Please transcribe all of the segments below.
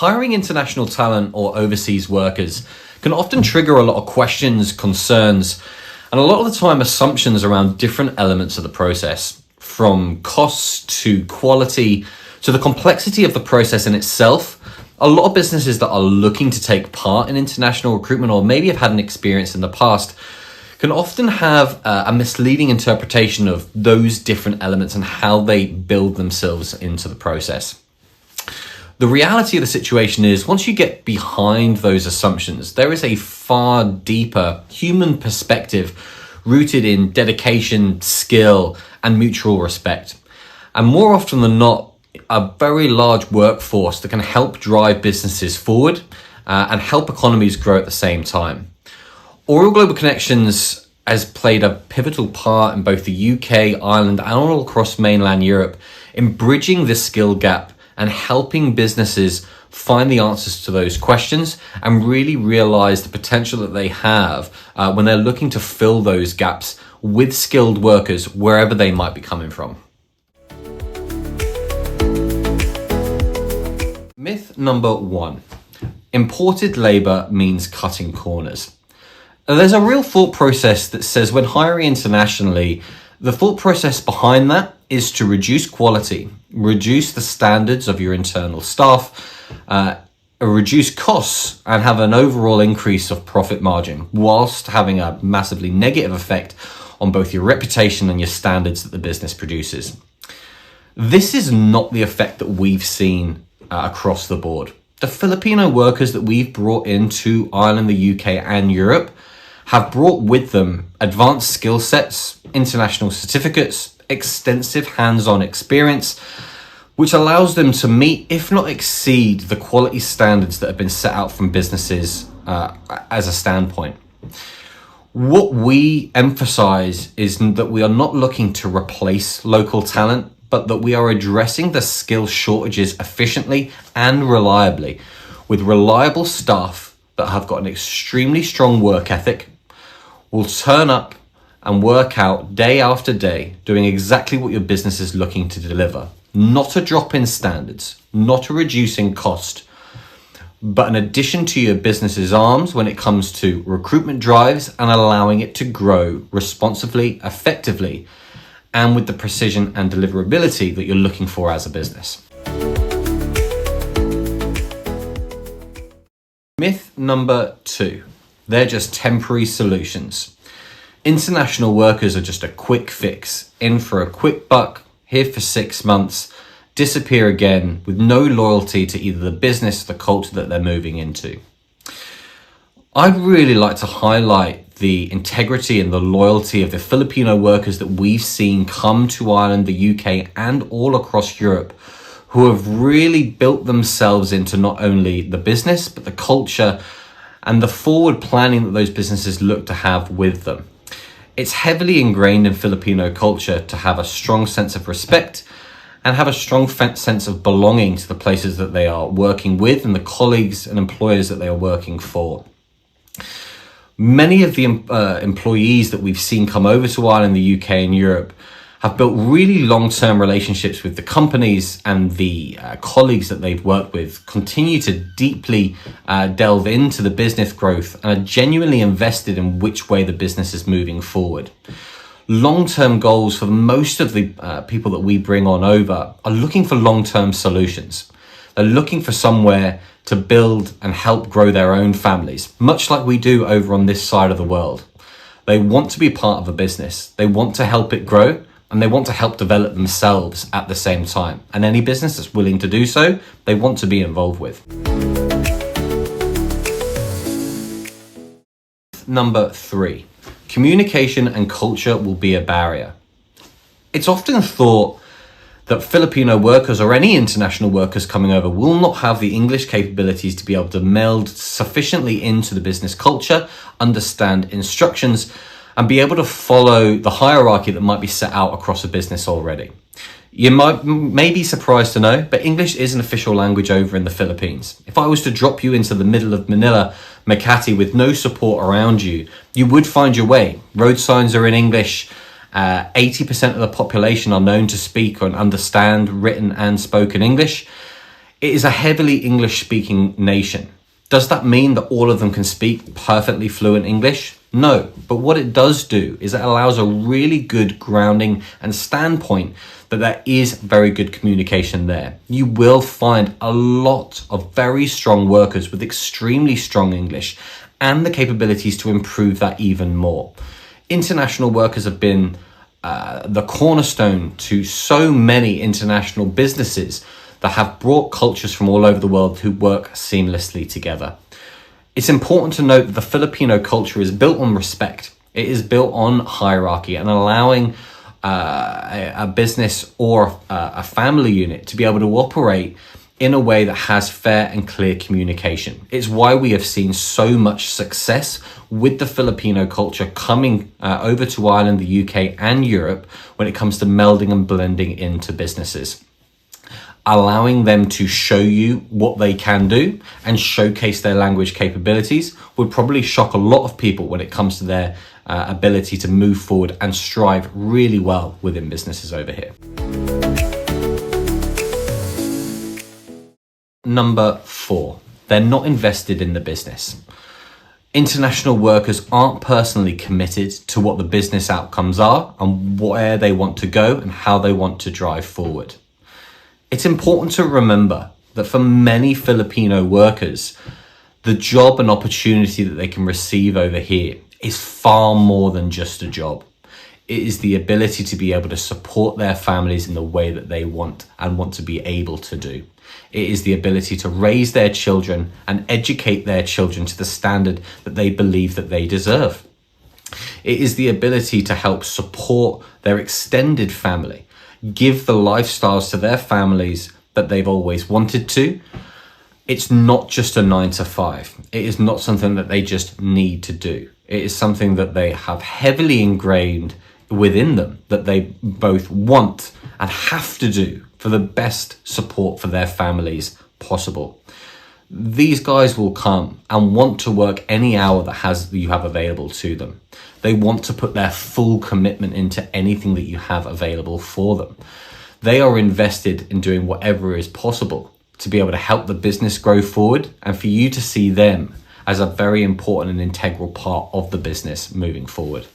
Hiring international talent or overseas workers can often trigger a lot of questions, concerns, and a lot of the time assumptions around different elements of the process, from costs to quality to the complexity of the process in itself. A lot of businesses that are looking to take part in international recruitment, or maybe have had an experience in the past, can often have a misleading interpretation of those different elements and how they build themselves into the process. The reality of the situation is, once you get behind those assumptions, there is a far deeper human perspective rooted in dedication, skill, and mutual respect. And more often than not, a very large workforce that can help drive businesses forward and help economies grow at the same time. Oriel Global Connections has played a pivotal part in both the UK, Ireland, and all across mainland Europe in bridging this skill gap and helping businesses find the answers to those questions and really realize the potential that they have when they're looking to fill those gaps with skilled workers wherever they might be coming from. Myth number 1. Imported labor means cutting corners. There's a real thought process that says when hiring internationally, the thought process behind that is to reduce quality, reduce the standards of your internal staff, reduce costs, and have an overall increase of profit margin, whilst having a massively negative effect on both your reputation and your standards that the business produces. This is not the effect that we've seen across the board. The Filipino workers that we've brought into Ireland, the UK, and Europe have brought with them advanced skill sets, international certificates, extensive hands-on experience, which allows them to meet, if not exceed, the quality standards that have been set out from businesses as a standpoint. What we emphasize is that we are not looking to replace local talent, but that we are addressing the skill shortages efficiently and reliably with reliable staff that have got an extremely strong work ethic, will turn up and work out day after day, doing exactly what your business is looking to deliver. Not a drop in standards, not a reducing cost, but an addition to your business's arms when it comes to recruitment drives and allowing it to grow responsibly, effectively, and with the precision and deliverability that you're looking for as a business. Myth number 2. They're just temporary solutions. International workers are just a quick fix, in for a quick buck, here for 6 months, disappear again with no loyalty to either the business or the culture that they're moving into. I'd really like to highlight the integrity and the loyalty of the Filipino workers that we've seen come to Ireland, the UK, and all across Europe, who have really built themselves into not only the business, but the culture and the forward planning that those businesses look to have with them. It's heavily ingrained in Filipino culture to have a strong sense of respect and have a strong sense of belonging to the places that they are working with and the colleagues and employers that they are working for. Many of the employees that we've seen come over to Ireland, the UK, and Europe have built really long-term relationships with the companies, and the colleagues that they've worked with continue to deeply delve into the business growth and are genuinely invested in which way the business is moving forward. Long-term goals for most of the people that we bring on over are looking for long-term solutions. They're looking for somewhere to build and help grow their own families, much like we do over on this side of the world. They want to be part of a business. They want to help it grow, and they want to help develop themselves at the same time. And any business that's willing to do so, they want to be involved with. Number 3, communication and culture will be a barrier. It's often thought that Filipino workers or any international workers coming over will not have the English capabilities to be able to meld sufficiently into the business culture, understand instructions, and be able to follow the hierarchy that might be set out across a business already. You may be surprised to know, but English is an official language over in the Philippines. If I was to drop you into the middle of Manila, Makati, with no support around you, you would find your way. Road signs are in English. 80% of the population are known to speak and understand written and spoken English. It is a heavily English-speaking nation. Does that mean that all of them can speak perfectly fluent English? No, but what it does do is it allows a really good grounding and standpoint that there is very good communication there. You will find a lot of very strong workers with extremely strong English and the capabilities to improve that even more. International workers have been the cornerstone to so many international businesses that have brought cultures from all over the world who work seamlessly together. It's important to note that the Filipino culture is built on respect. It is built on hierarchy and allowing a business or a family unit to be able to operate in a way that has fair and clear communication. It's why we have seen so much success with the Filipino culture coming over to Ireland, the UK and Europe when it comes to melding and blending into businesses. Allowing them to show you what they can do and showcase their language capabilities would probably shock a lot of people when it comes to their ability to move forward and strive really well within businesses over here. Number 4, they're not invested in the business. International workers aren't personally committed to what the business outcomes are and where they want to go and how they want to drive forward. It's important to remember that for many Filipino workers, the job and opportunity that they can receive over here is far more than just a job. It is the ability to be able to support their families in the way that they want and want to be able to do. It is the ability to raise their children and educate their children to the standard that they believe that they deserve. It is the ability to help support their extended family, give the lifestyles to their families that they've always wanted to. It's not just a 9 to 5. It is not something that they just need to do. It is something that they have heavily ingrained within them, that they both want and have to do for the best support for their families possible. These guys will come and want to work any hour that you have available to them. They want to put their full commitment into anything that you have available for them. They are invested in doing whatever is possible to be able to help the business grow forward and for you to see them as a very important and integral part of the business moving forward.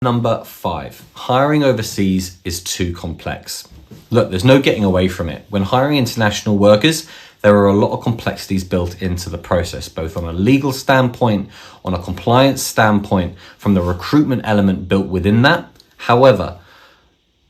Number 5, hiring overseas is too complex. Look, there's no getting away from it. When hiring international workers, there are a lot of complexities built into the process, both on a legal standpoint, on a compliance standpoint, from the recruitment element built within that. However,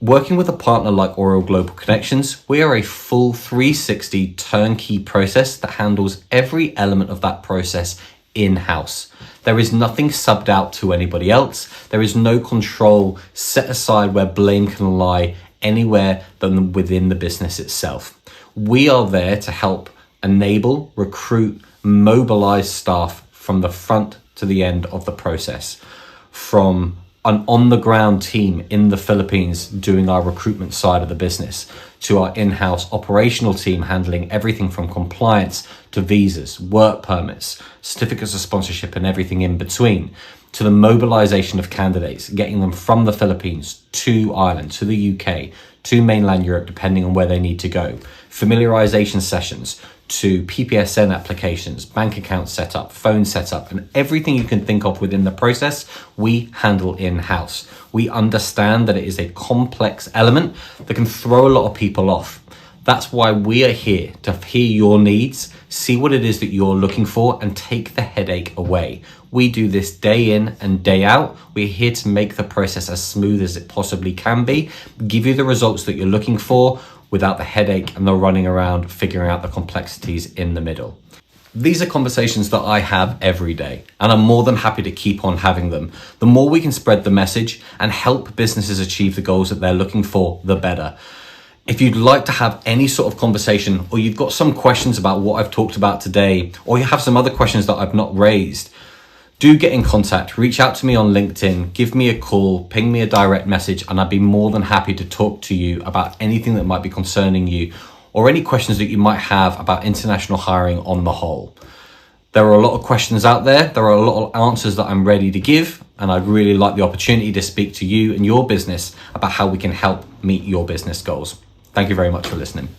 working with a partner like Oriel Global Connections, we are a full 360 turnkey process that handles every element of that process in-house. There is nothing subbed out to anybody else. There is no control set aside where blame can lie anywhere than within the business itself. We are there to help enable, recruit, mobilize staff from the front to the end of the process. From an on-the-ground team in the Philippines doing our recruitment side of the business, to our in-house operational team handling everything from compliance to visas, work permits, certificates of sponsorship and everything in between, to the mobilization of candidates, getting them from the Philippines to Ireland, to the UK, to mainland Europe, depending on where they need to go, familiarization sessions, to PPSN applications, bank account setup, phone setup, and everything you can think of within the process, we handle in-house. We understand that it is a complex element that can throw a lot of people off. That's why we are here to hear your needs, see what it is that you're looking for, and take the headache away. We do this day in and day out. We're here to make the process as smooth as it possibly can be, give you the results that you're looking for without the headache and the running around figuring out the complexities in the middle. These are conversations that I have every day, and I'm more than happy to keep on having them. The more we can spread the message and help businesses achieve the goals that they're looking for, the better. If you'd like to have any sort of conversation, or you've got some questions about what I've talked about today, or you have some other questions that I've not raised, do get in contact. Reach out to me on LinkedIn, give me a call, ping me a direct message, and I'd be more than happy to talk to you about anything that might be concerning you or any questions that you might have about international hiring on the whole. There are a lot of questions out there. There are a lot of answers that I'm ready to give, And I'd really like the opportunity to speak to you and your business about how we can help meet your business goals. Thank you very much for listening.